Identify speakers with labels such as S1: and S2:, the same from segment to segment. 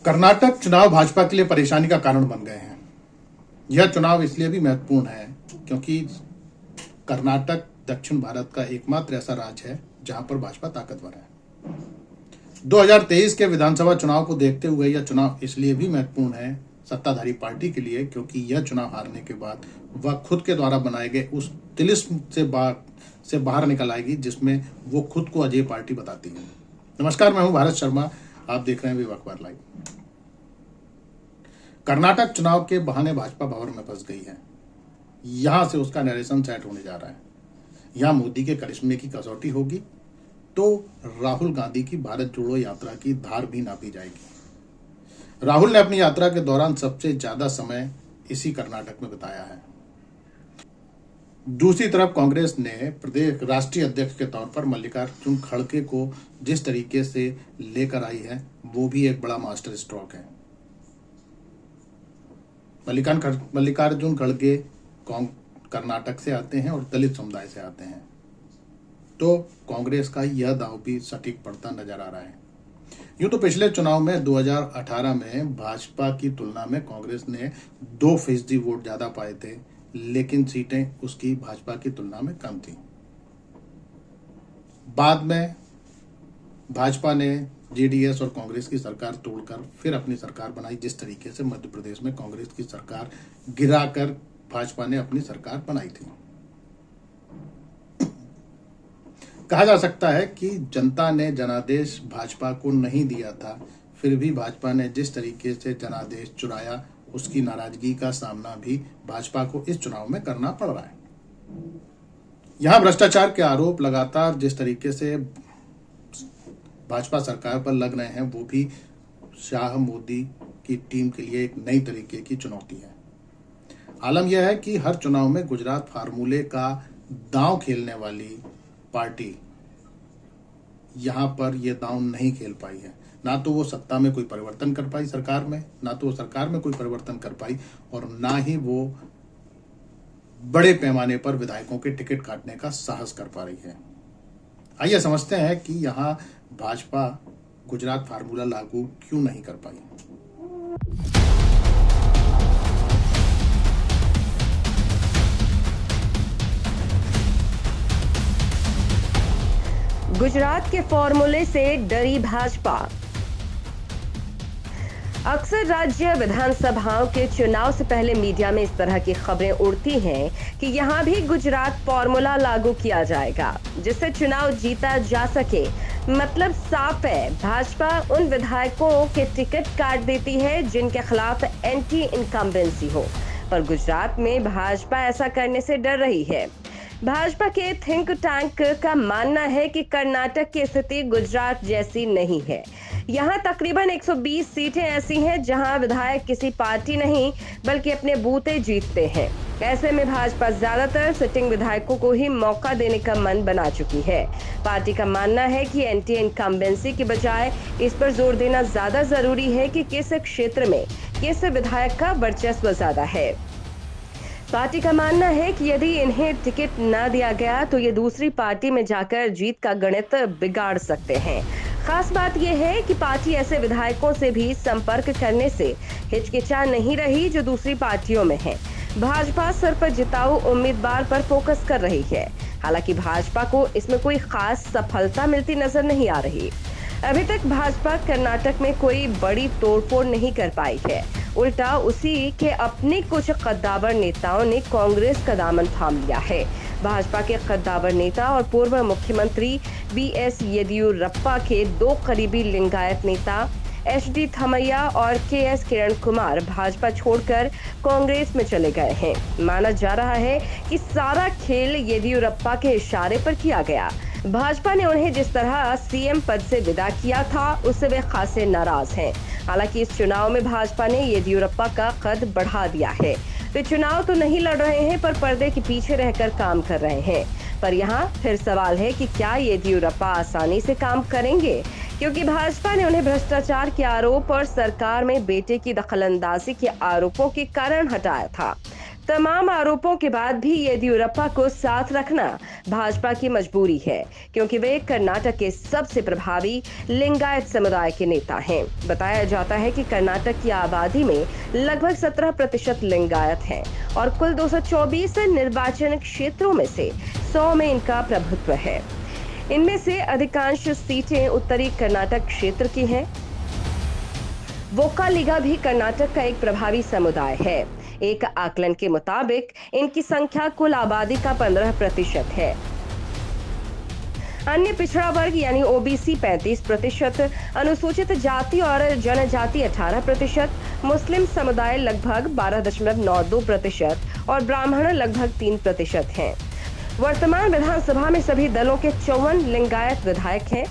S1: कर्नाटक चुनाव भाजपा के लिए परेशानी का कारण बन गए हैं। यह चुनाव इसलिए भी महत्वपूर्ण है क्योंकि कर्नाटक दक्षिण भारत का एकमात्र ऐसा राज्य है जहां पर भाजपा ताकतवर है। 2023 के विधानसभा चुनाव को देखते हुए यह चुनाव इसलिए भी महत्वपूर्ण है सत्ताधारी पार्टी के लिए क्योंकि यह चुनाव हारने के बाद वह खुद के द्वारा बनाए गए उस तिलिस्म से बाहर निकल आएगी जिसमें वो खुद को अजय पार्टी बताती है। नमस्कार, मैं हूं भारत शर्मा, आप देख रहे हैं विवेक अखबार लाइव। कर्नाटक चुनाव के बहाने भाजपा भंवर में फंस गई है। यहां से उसका नरेशन सेट होने जा रहा है। यहां मोदी के करिश्मे की कसौटी होगी तो राहुल गांधी की भारत जोड़ो यात्रा की धार भी नापी जाएगी। राहुल ने अपनी यात्रा के दौरान सबसे ज्यादा समय इसी कर्नाटक में बिताया है। दूसरी तरफ कांग्रेस ने प्रदेश राष्ट्रीय अध्यक्ष के तौर पर मल्लिकार्जुन खड़गे को जिस तरीके से लेकर आई है वो भी एक बड़ा मास्टर स्ट्रोक है। मल्लिकार्जुन खड़गे कर्नाटक से आते हैं और दलित समुदाय से आते हैं, तो कांग्रेस का यह दांव भी सटीक पड़ता नजर आ रहा है। यूं तो पिछले चुनाव में 2018 में भाजपा की तुलना में कांग्रेस ने 2% वोट ज्यादा पाए थे, लेकिन सीटें उसकी भाजपा की तुलना में कम थी। बाद में भाजपा ने जेडीएस और कांग्रेस की सरकार तोड़कर फिर अपनी सरकार बनाई। जिस तरीके से मध्य प्रदेश में कांग्रेस की सरकार गिराकर भाजपा ने अपनी सरकार बनाई थी। कहा जा सकता है कि जनता ने जनादेश भाजपा को नहीं दिया था, फिर भी भाजपा ने जिस तरीके से जनादेश चुराया उसकी नाराजगी का सामना भी भाजपा को इस चुनाव में करना पड़ रहा है। यहां भ्रष्टाचार के आरोप लगातार जिस तरीके से भाजपा सरकार पर लग रहे हैं वो भी शाह मोदी की टीम के लिए एक नई तरीके की चुनौती है। आलम यह है कि हर चुनाव में गुजरात फार्मूले का दांव खेलने वाली पार्टी यहां पर यह दांव नहीं खेल पाई है। ना तो वो सत्ता में कोई परिवर्तन कर पाई सरकार में, ना तो वो सरकार में कोई परिवर्तन कर पाई, और ना ही वो बड़े पैमाने पर विधायकों के टिकट काटने का साहस कर पा रही है। आइए समझते हैं कि यहां भाजपा गुजरात फार्मूला लागू क्यों नहीं कर पाई।
S2: गुजरात के फॉर्मूले से डरी भाजपा। अक्सर राज्य विधानसभाओं के चुनाव से पहले मीडिया में इस तरह की खबरें उड़ती हैं कि यहां भी गुजरात फॉर्मूला लागू किया जाएगा जिससे चुनाव जीता जा सके। मतलब साफ है, भाजपा उन विधायकों के टिकट काट देती है जिनके खिलाफ एंटी इनकम्बेंसी हो, पर गुजरात में भाजपा ऐसा करने से डर रही है। भाजपा के थिंक टैंक का मानना है कि कर्नाटक की स्थिति गुजरात जैसी नहीं है। यहाँ तकरीबन 120 सीटें ऐसी हैं जहां विधायक किसी पार्टी नहीं बल्कि अपने बूते जीतते हैं। ऐसे में भाजपा ज्यादातर सिटिंग विधायकों को ही मौका देने का मन बना चुकी है। पार्टी का मानना है कि एंटी इनकम्बेंसी के बजाय इस पर जोर देना ज्यादा जरूरी है कि किस क्षेत्र में किस विधायक का वर्चस्व ज्यादा है। पार्टी का मानना है कि यदि इन्हें टिकट न दिया गया तो ये दूसरी पार्टी में जाकर जीत का गणित बिगाड़ सकते हैं। खास बात यह है कि पार्टी ऐसे विधायकों से भी संपर्क करने से हिचकिचा नहीं रही जो दूसरी पार्टियों में हैं। भाजपा सिर्फ जिताऊ उम्मीदवार पर फोकस कर रही है। हालांकि भाजपा को इसमें कोई खास सफलता मिलती नजर नहीं आ रही। अभी तक भाजपा कर्नाटक में कोई बड़ी तोड़फोड़ नहीं कर पाई है। उल्टा उसी के अपने कुछ कद्दावर नेताओं ने कांग्रेस का दामन थाम लिया है। भाजपा के कद्दावर नेता और पूर्व मुख्यमंत्री बीएस येदियुरप्पा के 2 करीबी लिंगायत नेता एचडी थमैया और केएस किरण कुमार भाजपा छोड़कर कांग्रेस में चले गए हैं। माना जा रहा है कि सारा खेल येदियुरप्पा के इशारे पर किया गया। भाजपा ने उन्हें जिस तरह सीएम पद से विदा किया था उससे वे खासे नाराज हैं। हालांकि इस चुनाव में भाजपा ने येदियुरप्पा का कद बढ़ा दिया है। वे चुनाव तो नहीं लड़ रहे हैं पर पर्दे के पीछे रहकर काम कर रहे हैं। पर यहाँ फिर सवाल है कि क्या येदियुरप्पा आसानी से काम करेंगे, क्योंकि भाजपा ने उन्हें भ्रष्टाचार के आरोप और सरकार में बेटे की दखलंदाजी के आरोपों के कारण हटाया था। तमाम आरोपों के बाद भी येदियुरप्पा को साथ रखना भाजपा की मजबूरी है, क्योंकि वे कर्नाटक के सबसे प्रभावी लिंगायत समुदाय के नेता हैं। बताया जाता है कि कर्नाटक की आबादी में लगभग 17% लिंगायत हैं और कुल 224 निर्वाचन क्षेत्रों में से 100 में इनका प्रभुत्व है। इनमें से अधिकांश सीटें उत्तरी कर्नाटक क्षेत्र की हैं। वोक्कालिगा भी कर्नाटक का एक प्रभावी समुदाय है। एक आकलन के मुताबिक इनकी संख्या कुल आबादी का 15% है। अन्य पिछड़ा वर्ग यानी ओबीसी 35%, अनुसूचित जाति और जनजाति 18%, मुस्लिम समुदाय लगभग 12.92% और ब्राह्मण लगभग 3% हैं। वर्तमान विधानसभा में सभी दलों के 54 लिंगायत विधायक हैं,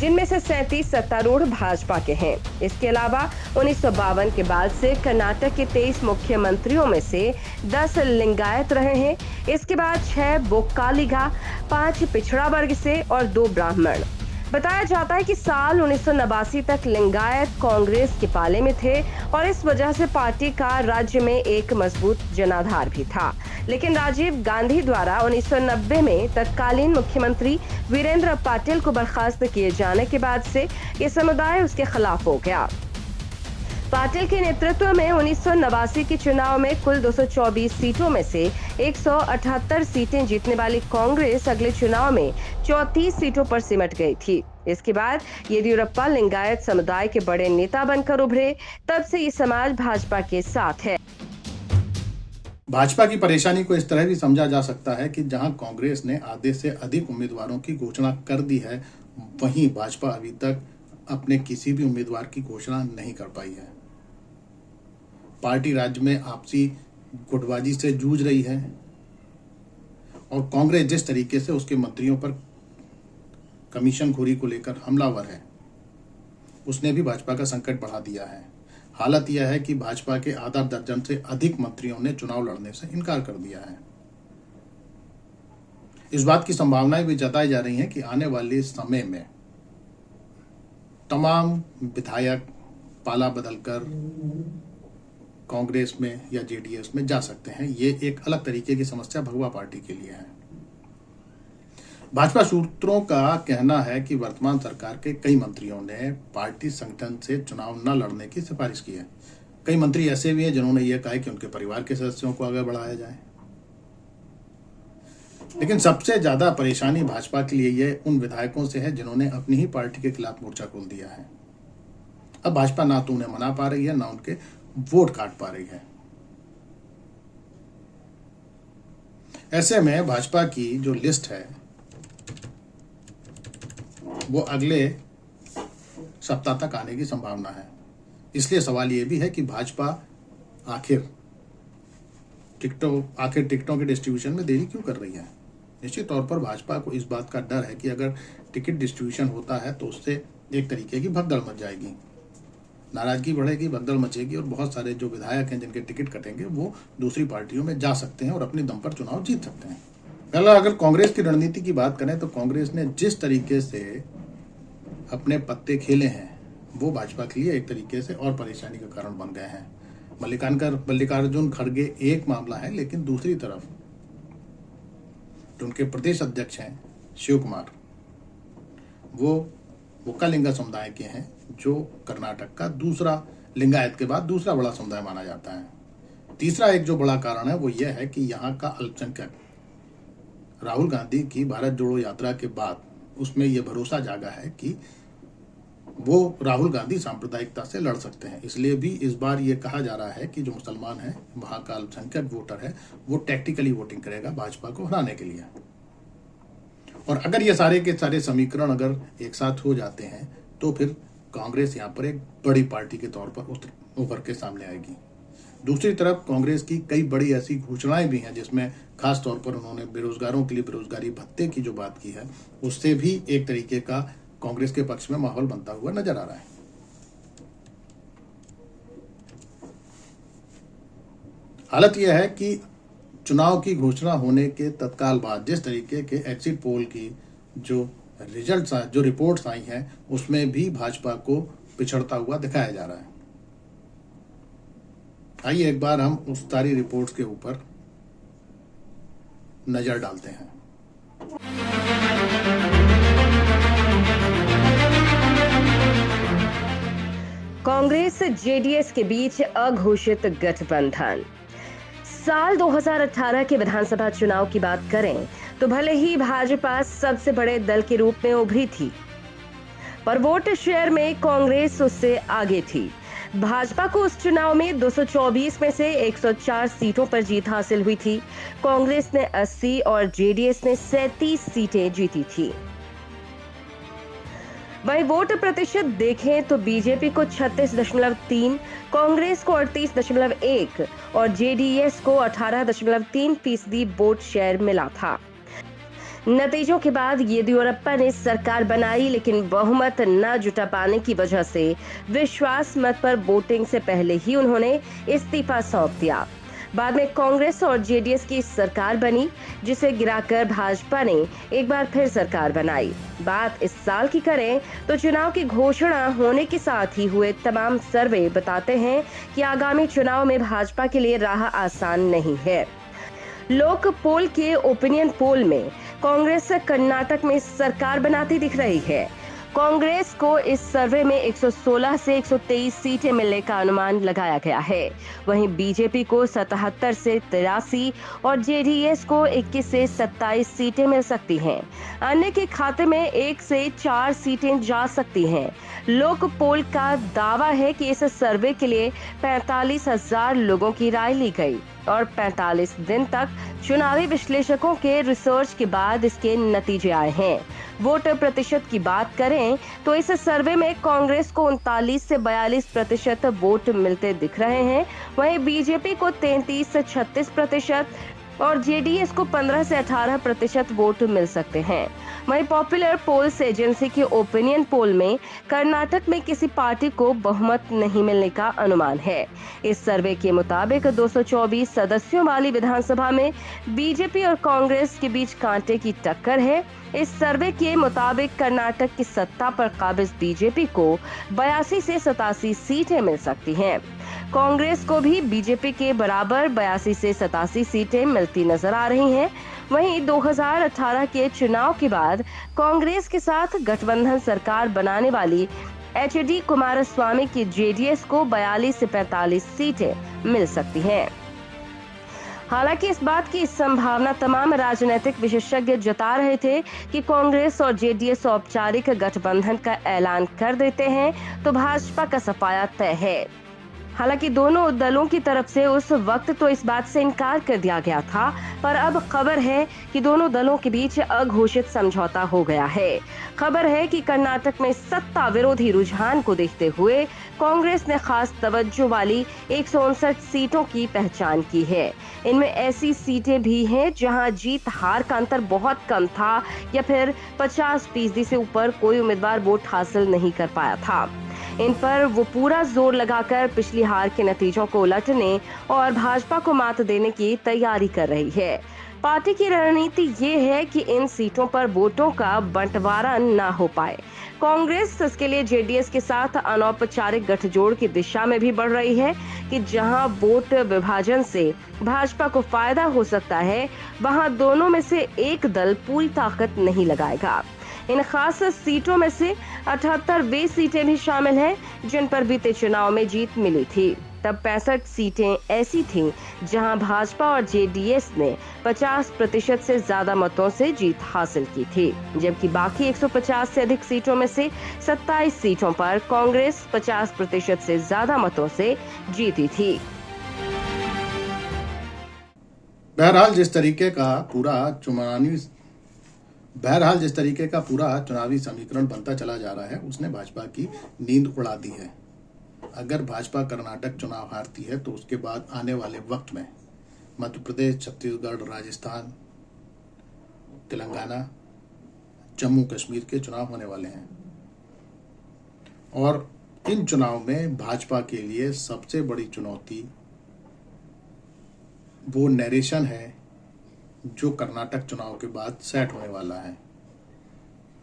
S2: जिनमें से 37 सत्तारूढ़ भाजपा के हैं। इसके अलावा 1952 के बाद से कर्नाटक के 23 मुख्यमंत्रियों में से 10 लिंगायत रहे हैं। इसके बाद 6 वोक्कालिगा, 5 पिछड़ा वर्ग से और 2 ब्राह्मण। बताया जाता है कि साल 1989 तक लिंगायत कांग्रेस के पाले में थे और इस वजह से पार्टी का राज्य में एक मजबूत जनाधार भी था। लेकिन राजीव गांधी द्वारा 1990 में तत्कालीन मुख्यमंत्री वीरेंद्र पाटिल को बर्खास्त किए जाने के बाद से ये समुदाय उसके खिलाफ हो गया। पाटिल के नेतृत्व में 1989 के चुनाव में कुल 224 सीटों में से 178 सीटें जीतने वाली कांग्रेस अगले चुनाव में 34 सीटों पर सिमट गई थी। इसके बाद येदियुरप्पा लिंगायत समुदाय के बड़े नेता बनकर उभरे। तब से ये समाज भाजपा के साथ है।
S1: भाजपा की परेशानी को इस तरह भी समझा जा सकता है कि जहां कांग्रेस ने आधे से अधिक उम्मीदवारों की घोषणा कर दी है, वहीं भाजपा अभी तक अपने किसी भी उम्मीदवार की घोषणा नहीं कर पाई है। पार्टी राज्य में आपसी गुटबाजी से जूझ रही है और कांग्रेस जिस तरीके से उसके मंत्रियों पर कमीशनखोरी को लेकर हमलावर है, उसने भी भाजपा का संकट बढ़ा दिया है। हालत यह है कि भाजपा के आधा दर्जन से अधिक मंत्रियों ने चुनाव लड़ने से इनकार कर दिया है। इस बात की संभावनाएं भी जताई जा रही हैं कि आने वाले समय में तमाम विधायक पाला बदलकर कांग्रेस में या जेडीएस में जा सकते हैं। ये एक अलग तरीके की समस्या भगवा पार्टी के लिए है। भाजपा सूत्रों का कहना है कि वर्तमान सरकार के कई मंत्रियों ने पार्टी संगठन से चुनाव न लड़ने की सिफारिश की है। कई मंत्री ऐसे भी हैं जिन्होंने यह कहा है कि उनके परिवार के सदस्यों को आगे बढ़ाया जाए। लेकिन सबसे ज्यादा परेशानी भाजपा के लिए ये उन विधायकों से है जिन्होंने अपनी ही पार्टी के खिलाफ मोर्चा खोल दिया है। अब भाजपा ना तो उन्हें मना पा रही है, ना उनके वोट काट पा रही है। ऐसे में भाजपा की जो लिस्ट है वो अगले सप्ताह तक आने की संभावना है। इसलिए सवाल ये भी है कि भाजपा आखिर टिकटों के डिस्ट्रीब्यूशन में देरी क्यों कर रही है। निश्चित तौर पर भाजपा को इस बात का डर है कि अगर टिकट डिस्ट्रीब्यूशन होता है तो उससे एक तरीके की भगदड़ मच जाएगी, नाराजगी बढ़ेगी, भगदड़ मचेगी और बहुत सारे जो विधायक हैं जिनके टिकट कटेंगे वो दूसरी पार्टियों में जा सकते हैं और अपने दम पर चुनाव जीत सकते हैं। पहला अगर कांग्रेस की रणनीति की बात करें तो कांग्रेस ने जिस तरीके से अपने पत्ते खेले हैं वो भाजपा के लिए एक तरीके से और परेशानी का कारण बन गए हैं। मल्लिकार्जुन खड़गे एक मामला है, लेकिन दूसरी तरफ जो उनके प्रदेश अध्यक्ष हैं शिव कुमार, वो वोक्कालिगा समुदाय के हैं, जो कर्नाटक का दूसरा लिंगायत के बाद दूसरा बड़ा समुदाय माना जाता है। तीसरा एक जो बड़ा कारण है वो यह है कि यहाँ का अल्पसंख्यक राहुल गांधी की भारत जोड़ो यात्रा के बाद उसमें यह भरोसा जागा है कि वो राहुल गांधी सांप्रदायिकता से लड़ सकते हैं। इसलिए भी इस बार ये कहा जा रहा है कि जो मुसलमान है, वहां का अल्पसंख्यक वोटर है, वो टैक्टिकली वोटिंग करेगा भाजपा को हराने के लिए। और अगर ये सारे के सारे समीकरण अगर एक साथ हो जाते हैं तो फिर कांग्रेस यहाँ पर एक बड़ी पार्टी के तौर पर उभर के सामने आएगी। दूसरी तरफ कांग्रेस की कई बड़ी ऐसी घोषणाएं भी हैं जिसमें खास तौर पर उन्होंने बेरोजगारों के लिए बेरोजगारी भत्ते की जो बात की है, उससे भी एक तरीके का कांग्रेस के पक्ष में माहौल बनता हुआ नजर आ रहा है। हालत यह है कि चुनाव की घोषणा होने के तत्काल बाद जिस तरीके के एग्जिट पोल की जो रिजल्ट्स जो रिपोर्ट्स आई हैं उसमें भी भाजपा को पिछड़ता हुआ दिखाया जा रहा है। आइए एक बार हम उस सारी रिपोर्ट्स के ऊपर नजर डालते हैं।
S2: कांग्रेस जेडीएस के बीच अघोषित गठबंधन। साल 2018 के विधानसभा चुनाव की बात करें तो भले ही भाजपा सबसे बड़े दल के रूप में उभरी थी, पर वोट शेयर में कांग्रेस उससे आगे थी। भाजपा को उस चुनाव में 224 में से 104 सीटों पर जीत हासिल हुई थी। कांग्रेस ने 80 और जेडीएस ने 37 सीटें जीती थी। वहीं वोट प्रतिशत देखें तो बीजेपी को 36.3, कांग्रेस को 38.1 और जेडीएस को 18.3% वोट शेयर मिला था। नतीजों के बाद येदियुरप्पा ने सरकार बनाई, लेकिन बहुमत न जुटा पाने की वजह से विश्वास मत पर वोटिंग से पहले ही उन्होंने इस्तीफा सौंप दिया। बाद में कांग्रेस और जेडीएस की सरकार बनी, जिसे गिराकर भाजपा ने एक बार फिर सरकार बनाई। बात इस साल की करें तो चुनाव की घोषणा होने के साथ ही हुए तमाम सर्वे बताते हैं कि आगामी चुनाव में भाजपा के लिए राह आसान नहीं है। लोक पोल के ओपिनियन पोल में कांग्रेस कर्नाटक में सरकार बनाती दिख रही है। कांग्रेस को इस सर्वे में 116 से 123 सीटें मिलने का अनुमान लगाया गया है। वहीं बीजेपी को 77 से 83 और जेडीएस को 21 से 27 सीटें मिल सकती हैं। अन्य के खाते में 1 से 4 सीटें जा सकती हैं। लोक पोल का दावा है कि इस सर्वे के लिए 45,000 लोगों की राय ली गई और 45 दिन तक चुनावी विश्लेषकों के रिसर्च के बाद इसके नतीजे आए हैं। वोट प्रतिशत की बात करें तो इस सर्वे में कांग्रेस को 39 से 42% वोट मिलते दिख रहे हैं। वहीं बीजेपी को 33 से 36% और जेडीएस को 15 से 18% वोट मिल सकते हैं। वहीं पॉपुलर पोल्स एजेंसी के ओपिनियन पोल में कर्नाटक में किसी पार्टी को बहुमत नहीं मिलने का अनुमान है। इस सर्वे के मुताबिक 224 सदस्यों वाली विधानसभा में बीजेपी और कांग्रेस के बीच कांटे की टक्कर है। इस सर्वे के मुताबिक कर्नाटक की सत्ता पर काबिज बीजेपी को 82 से 87 सीटें मिल सकती हैं। कांग्रेस को भी बीजेपी के बराबर 82 से 87 सीटें मिलती नजर आ रही हैं। वहीं 2018 के चुनाव के बाद कांग्रेस के साथ गठबंधन सरकार बनाने वाली एचडी कुमारस्वामी की जेडीएस को 42 से 45 सीटें मिल सकती हैं। हालांकि इस बात की संभावना तमाम राजनीतिक विशेषज्ञ जता रहे थे कि कांग्रेस और जेडीएस औपचारिक गठबंधन का ऐलान कर देते हैं तो भाजपा का सफाया तय है। हालांकि दोनों दलों की तरफ से उस वक्त तो इस बात से इनकार कर दिया गया था, पर अब खबर है कि दोनों दलों के बीच अघोषित समझौता हो गया है। खबर है कि कर्नाटक में सत्ता विरोधी रुझान को देखते हुए कांग्रेस ने खास तवज्जो वाली 159 सीटों की पहचान की है। इनमें ऐसी सीटें भी हैं जहां जीत हार का अंतर बहुत कम था या फिर 50% से ऊपर कोई उम्मीदवार वोट हासिल नहीं कर पाया था। इन पर वो पूरा जोर लगाकर पिछली हार के नतीजों को उलटने और भाजपा को मात देने की तैयारी कर रही है। पार्टी की रणनीति ये है कि इन सीटों पर वोटों का बंटवारा न हो पाए। कांग्रेस इसके लिए जेडीएस के साथ अनौपचारिक गठजोड़ की दिशा में भी बढ़ रही है कि जहां वोट विभाजन से भाजपा को फायदा हो सकता है, वहां दोनों में से एक दल पूरी ताकत नहीं लगाएगा। इन खास सीटों में से 78 वे सीटें भी शामिल हैं जिन पर बीते चुनाव में जीत मिली थी। तब 65 सीटें ऐसी थीं जहां भाजपा और जेडीएस ने 50% से ज्यादा मतों से जीत हासिल की थी, जबकि बाकी 150 से अधिक सीटों में से 27 सीटों पर कांग्रेस 50% से ज्यादा मतों से जीती थी।
S1: बहरहाल जिस तरीके का पूरा चुनावी समीकरण बनता चला जा रहा है, उसने भाजपा की नींद उड़ा दी है। अगर भाजपा कर्नाटक चुनाव हारती है तो उसके बाद आने वाले वक्त में मध्य प्रदेश, छत्तीसगढ़, राजस्थान, तेलंगाना, जम्मू कश्मीर के चुनाव होने वाले हैं और इन चुनाव में भाजपा के लिए सबसे बड़ी चुनौती वो नैरेशन है जो कर्नाटक चुनाव के बाद सेट होने वाला है।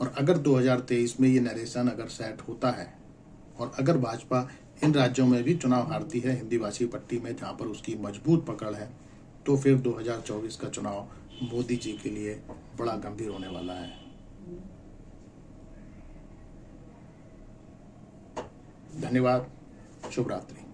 S1: और अगर 2023 में ये नैरेशन अगर सेट होता है और अगर भाजपा इन राज्यों में भी चुनाव हारती है, हिंदी भाषी पट्टी में जहां पर उसकी मजबूत पकड़ है, तो फिर 2024 का चुनाव मोदी जी के लिए बड़ा गंभीर होने वाला है। धन्यवाद। शुभ रात्रि।